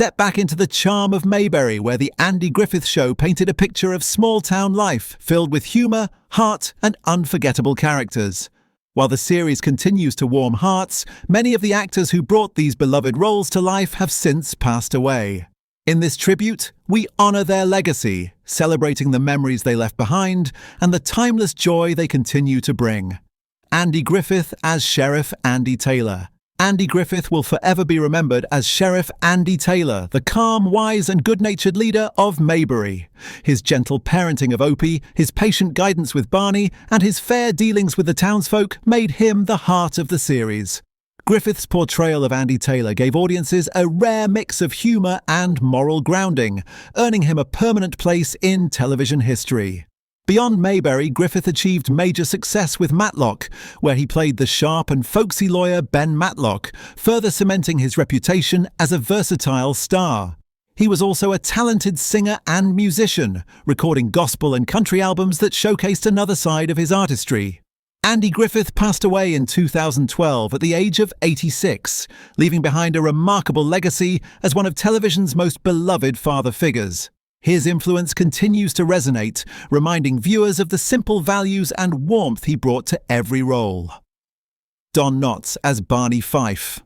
step back into the charm of Mayberry, where the Andy Griffith Show painted a picture of small-town life filled with humour, heart, and unforgettable characters. While the series continues to warm hearts, many of the actors who brought these beloved roles to life have since passed away. In this tribute, we honour their legacy, celebrating the memories they left behind and the timeless joy they continue to bring. Andy Griffith as Sheriff Andy Taylor. Andy Griffith will forever be remembered as Sheriff Andy Taylor, the calm, wise and good-natured leader of Mayberry. His gentle parenting of Opie, his patient guidance with Barney, and his fair dealings with the townsfolk made him the heart of the series. Griffith's portrayal of Andy Taylor gave audiences a rare mix of humour and moral grounding, earning him a permanent place in television history. Beyond Mayberry, Griffith achieved major success with Matlock, where he played the sharp and folksy lawyer Ben Matlock, further cementing his reputation as a versatile star. He was also a talented singer and musician, recording gospel and country albums that showcased another side of his artistry. Andy Griffith passed away in 2012 at the age of 86, leaving behind a remarkable legacy as one of television's most beloved father figures. His influence continues to resonate, reminding viewers of the simple values and warmth he brought to every role. Don Knotts as Barney Fife.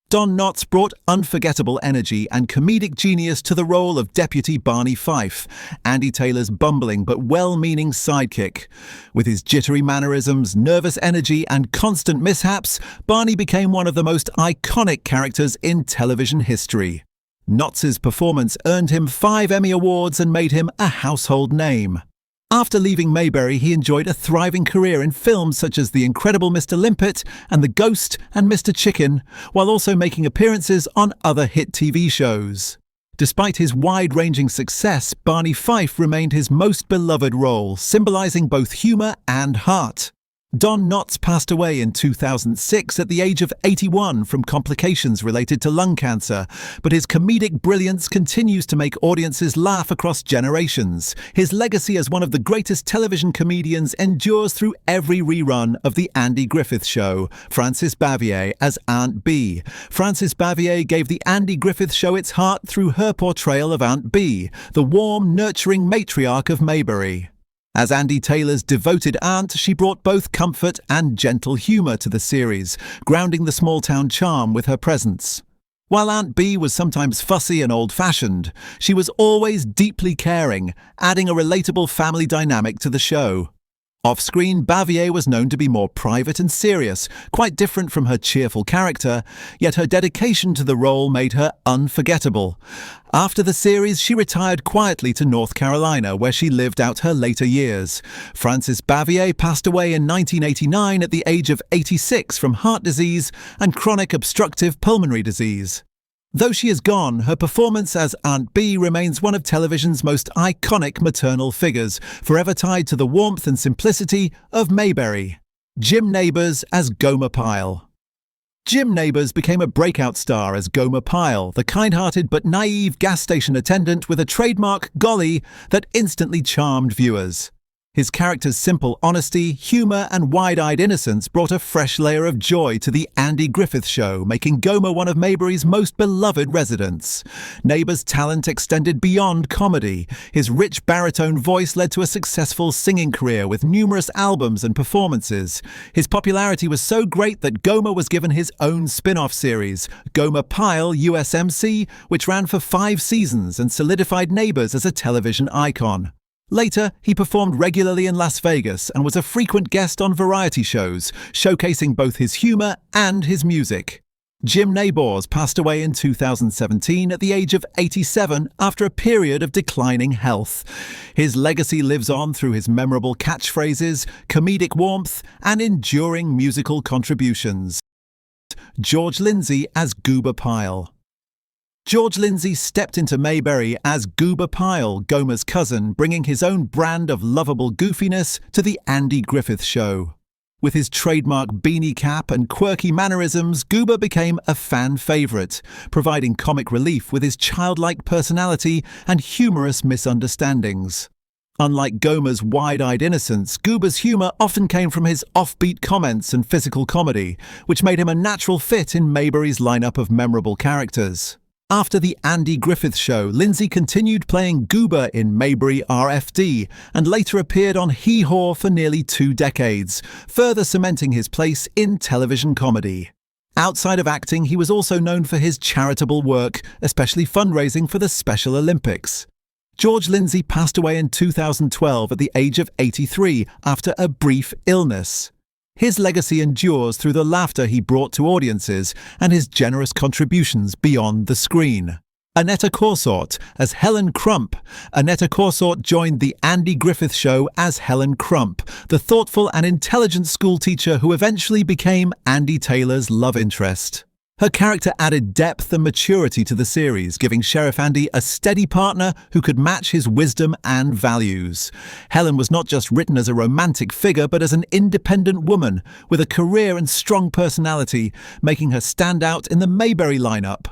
Don Knotts brought unforgettable energy and comedic genius to the role of Deputy Barney Fife, Andy Taylor's bumbling but well-meaning sidekick. With his jittery mannerisms, nervous energy, and constant mishaps, Barney became one of the most iconic characters in television history. Knotts' performance earned him 5 Emmy Awards and made him a household name. After leaving Mayberry, he enjoyed a thriving career in films such as The Incredible Mr. Limpet and The Ghost and Mr. Chicken, while also making appearances on other hit TV shows. Despite his wide-ranging success, Barney Fife remained his most beloved role, symbolizing both humor and heart. Don Knotts passed away in 2006 at the age of 81 from complications related to lung cancer, but his comedic brilliance continues to make audiences laugh across generations. His legacy as one of the greatest television comedians endures through every rerun of The Andy Griffith Show. Frances Bavier as Aunt Bee. Frances Bavier gave The Andy Griffith Show its heart through her portrayal of Aunt Bee, the warm, nurturing matriarch of Mayberry. As Andy Taylor's devoted aunt, she brought both comfort and gentle humour to the series, grounding the small-town charm with her presence. While Aunt Bee was sometimes fussy and old-fashioned, she was always deeply caring, adding a relatable family dynamic to the show. Off-screen, Bavier was known to be more private and serious, quite different from her cheerful character, yet her dedication to the role made her unforgettable. After the series, she retired quietly to North Carolina, where she lived out her later years. Frances Bavier passed away in 1989 at the age of 86 from heart disease and chronic obstructive pulmonary disease. Though she is gone, her performance as Aunt Bee remains one of television's most iconic maternal figures, forever tied to the warmth and simplicity of Mayberry. Jim Nabors as Gomer Pyle. Jim Nabors became a breakout star as Gomer Pyle, the kind-hearted but naive gas station attendant with a trademark golly that instantly charmed viewers. His character's simple honesty, humour and wide-eyed innocence brought a fresh layer of joy to the Andy Griffith Show, making Gomer one of Mayberry's most beloved residents. Nabors' talent extended beyond comedy. His rich baritone voice led to a successful singing career with numerous albums and performances. His popularity was so great that Gomer was given his own spin-off series, Gomer Pyle USMC, which ran for 5 seasons and solidified Nabors as a television icon. Later, he performed regularly in Las Vegas and was a frequent guest on variety shows, showcasing both his humour and his music. Jim Nabors passed away in 2017 at the age of 87 after a period of declining health. His legacy lives on through his memorable catchphrases, comedic warmth, and enduring musical contributions. George Lindsay as Goober Pyle. George Lindsay stepped into Mayberry as Goober Pyle, Gomer's cousin, bringing his own brand of lovable goofiness to the Andy Griffith Show. With his trademark beanie cap and quirky mannerisms, Goober became a fan favourite, providing comic relief with his childlike personality and humorous misunderstandings. Unlike Gomer's wide-eyed innocence, Goober's humour often came from his offbeat comments and physical comedy, which made him a natural fit in Mayberry's lineup of memorable characters. After the Andy Griffith Show, Lindsay continued playing Goober in Mayberry RFD and later appeared on Hee Haw for nearly 2 decades, further cementing his place in television comedy. Outside of acting, he was also known for his charitable work, especially fundraising for the Special Olympics. George Lindsay passed away in 2012 at the age of 83 after a brief illness. His legacy endures through the laughter he brought to audiences and his generous contributions beyond the screen. Annetta Corsort as Helen Crump. Annetta Corsort joined the Andy Griffith Show as Helen Crump, the thoughtful and intelligent schoolteacher who eventually became Andy Taylor's love interest. Her character added depth and maturity to the series, giving Sheriff Andy a steady partner who could match his wisdom and values. Helen was not just written as a romantic figure, but as an independent woman with a career and strong personality, making her stand out in the Mayberry lineup.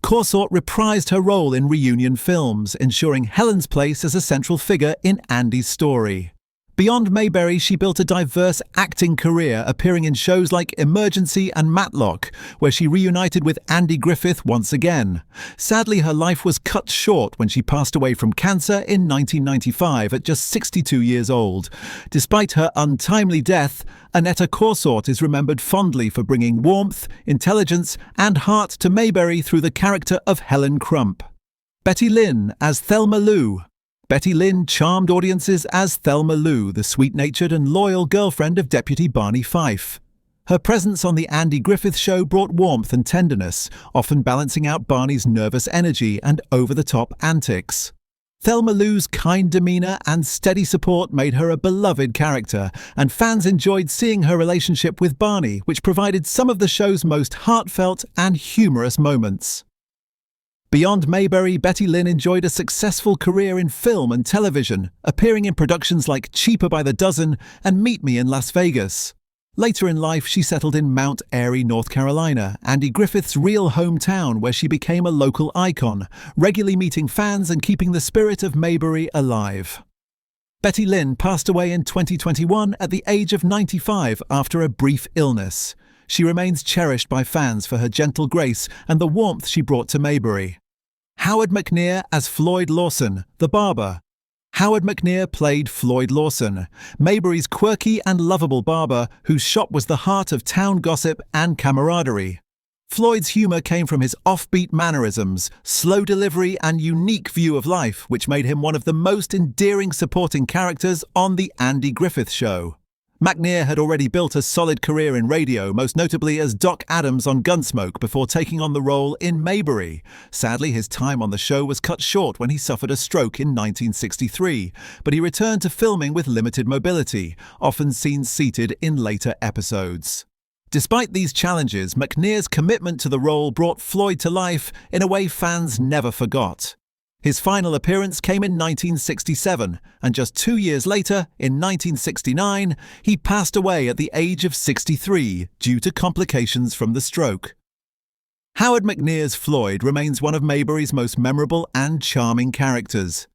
Corsort reprised her role in reunion films, ensuring Helen's place as a central figure in Andy's story. Beyond Mayberry, she built a diverse acting career, appearing in shows like Emergency and Matlock, where she reunited with Andy Griffith once again. Sadly, her life was cut short when she passed away from cancer in 1995 at just 62 years old. Despite her untimely death, Annetta Corsort is remembered fondly for bringing warmth, intelligence, and heart to Mayberry through the character of Helen Crump. Betty Lynn as Thelma Lou. Betty Lynn charmed audiences as Thelma Lou, the sweet-natured and loyal girlfriend of Deputy Barney Fife. Her presence on the Andy Griffith Show brought warmth and tenderness, often balancing out Barney's nervous energy and over-the-top antics. Thelma Lou's kind demeanour and steady support made her a beloved character, and fans enjoyed seeing her relationship with Barney, which provided some of the show's most heartfelt and humorous moments. Beyond Mayberry, Betty Lynn enjoyed a successful career in film and television, appearing in productions like Cheaper by the Dozen and Meet Me in Las Vegas. Later in life, she settled in Mount Airy, North Carolina, Andy Griffith's real hometown, where she became a local icon, regularly meeting fans and keeping the spirit of Mayberry alive. Betty Lynn passed away in 2021 at the age of 95 after a brief illness. She remains cherished by fans for her gentle grace and the warmth she brought to Mayberry. Howard McNear as Floyd Lawson, the barber. Howard McNear played Floyd Lawson, Mayberry's quirky and lovable barber whose shop was the heart of town gossip and camaraderie. Floyd's humour came from his offbeat mannerisms, slow delivery and unique view of life, which made him one of the most endearing supporting characters on The Andy Griffith Show. McNear had already built a solid career in radio, most notably as Doc Adams on Gunsmoke before taking on the role in Mayberry. Sadly, his time on the show was cut short when he suffered a stroke in 1963, but he returned to filming with limited mobility, often seen seated in later episodes. Despite these challenges, McNear's commitment to the role brought Floyd to life in a way fans never forgot. His final appearance came in 1967, and just 2 years later, in 1969, he passed away at the age of 63 due to complications from the stroke. Howard McNear's Floyd remains one of Mayberry's most memorable and charming characters.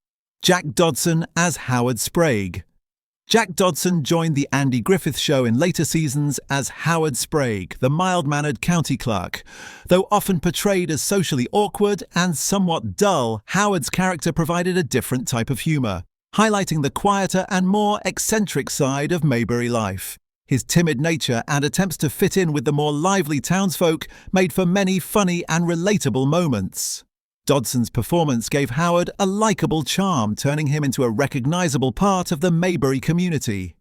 Jack Dodson as Howard Sprague. Jack Dodson joined the Andy Griffith Show in later seasons as Howard Sprague, the mild-mannered county clerk. Though often portrayed as socially awkward and somewhat dull, Howard's character provided a different type of humour, highlighting the quieter and more eccentric side of Mayberry life. His timid nature and attempts to fit in with the more lively townsfolk made for many funny and relatable moments. Dodson's performance gave Howard a likeable charm, turning him into a recognisable part of the Mayberry community.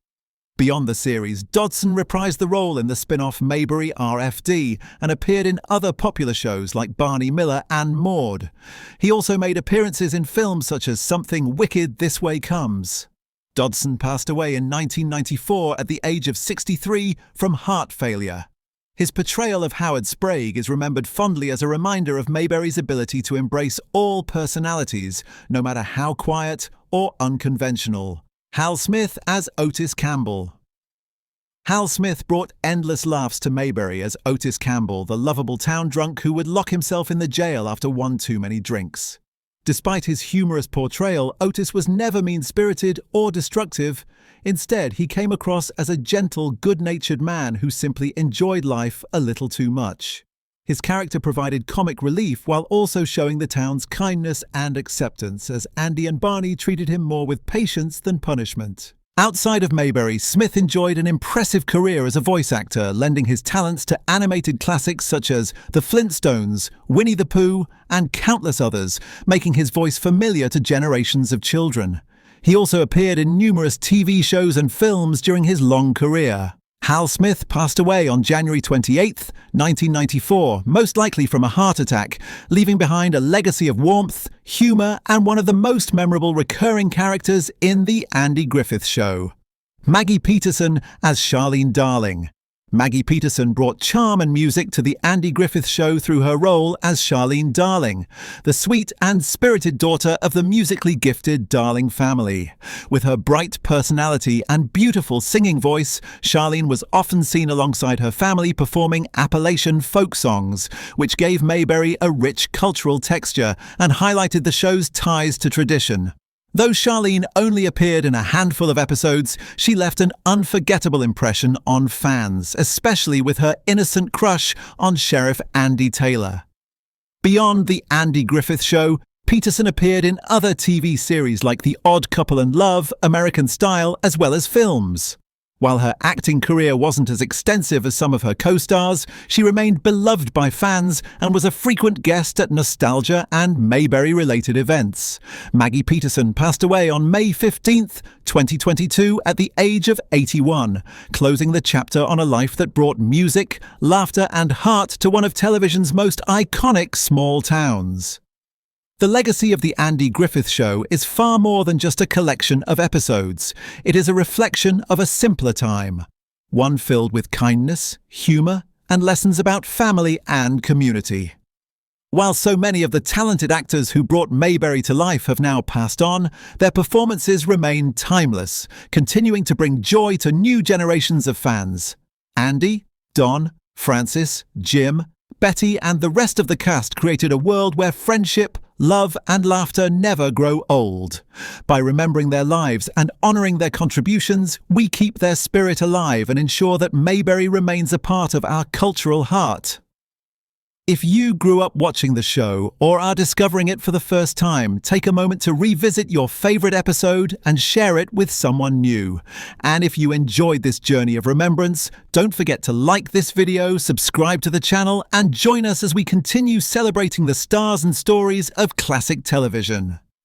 Beyond the series, Dodson reprised the role in the spin-off Mayberry RFD and appeared in other popular shows like Barney Miller and Maude. He also made appearances in films such as Something Wicked This Way Comes. Dodson passed away in 1994 at the age of 63 from heart failure. His portrayal of Howard Sprague is remembered fondly as a reminder of Mayberry's ability to embrace all personalities, no matter how quiet or unconventional. Hal Smith as Otis Campbell. Hal Smith brought endless laughs to Mayberry as Otis Campbell, the lovable town drunk who would lock himself in the jail after one too many drinks. Despite his humorous portrayal, Otis was never mean-spirited or destructive. Instead, he came across as a gentle, good-natured man who simply enjoyed life a little too much. His character provided comic relief while also showing the town's kindness and acceptance, as Andy and Barney treated him more with patience than punishment. Outside of Mayberry, Smith enjoyed an impressive career as a voice actor, lending his talents to animated classics such as The Flintstones, Winnie the Pooh, and countless others, making his voice familiar to generations of children. He also appeared in numerous TV shows and films during his long career. Hal Smith passed away on January 28, 1994, most likely from a heart attack, leaving behind a legacy of warmth, humour, and one of the most memorable recurring characters in The Andy Griffith Show. Maggie Peterson as Charlene Darling. Maggie Peterson brought charm and music to The Andy Griffith Show through her role as Charlene Darling, the sweet and spirited daughter of the musically gifted Darling family. With her bright personality and beautiful singing voice, Charlene was often seen alongside her family performing Appalachian folk songs, which gave Mayberry a rich cultural texture and highlighted the show's ties to tradition. Though Charlene only appeared in a handful of episodes, she left an unforgettable impression on fans, especially with her innocent crush on Sheriff Andy Taylor. Beyond The Andy Griffith Show, Peterson appeared in other TV series like The Odd Couple and Love, American Style, as well as films. While her acting career wasn't as extensive as some of her co-stars, she remained beloved by fans and was a frequent guest at nostalgia and Mayberry-related events. Maggie Peterson passed away on May 15, 2022 at the age of 81, closing the chapter on a life that brought music, laughter and heart to one of television's most iconic small towns. The legacy of The Andy Griffith Show is far more than just a collection of episodes. It is a reflection of a simpler time, one filled with kindness, humour, and lessons about family and community. While so many of the talented actors who brought Mayberry to life have now passed on, their performances remain timeless, continuing to bring joy to new generations of fans. Andy, Don, Francis, Jim, Betty, and the rest of the cast created a world where friendship, love, and laughter never grow old. By remembering their lives and honouring their contributions, we keep their spirit alive and ensure that Mayberry remains a part of our cultural heart. If you grew up watching the show or are discovering it for the first time, take a moment to revisit your favourite episode and share it with someone new. And if you enjoyed this journey of remembrance, don't forget to like this video, subscribe to the channel, and join us as we continue celebrating the stars and stories of classic television.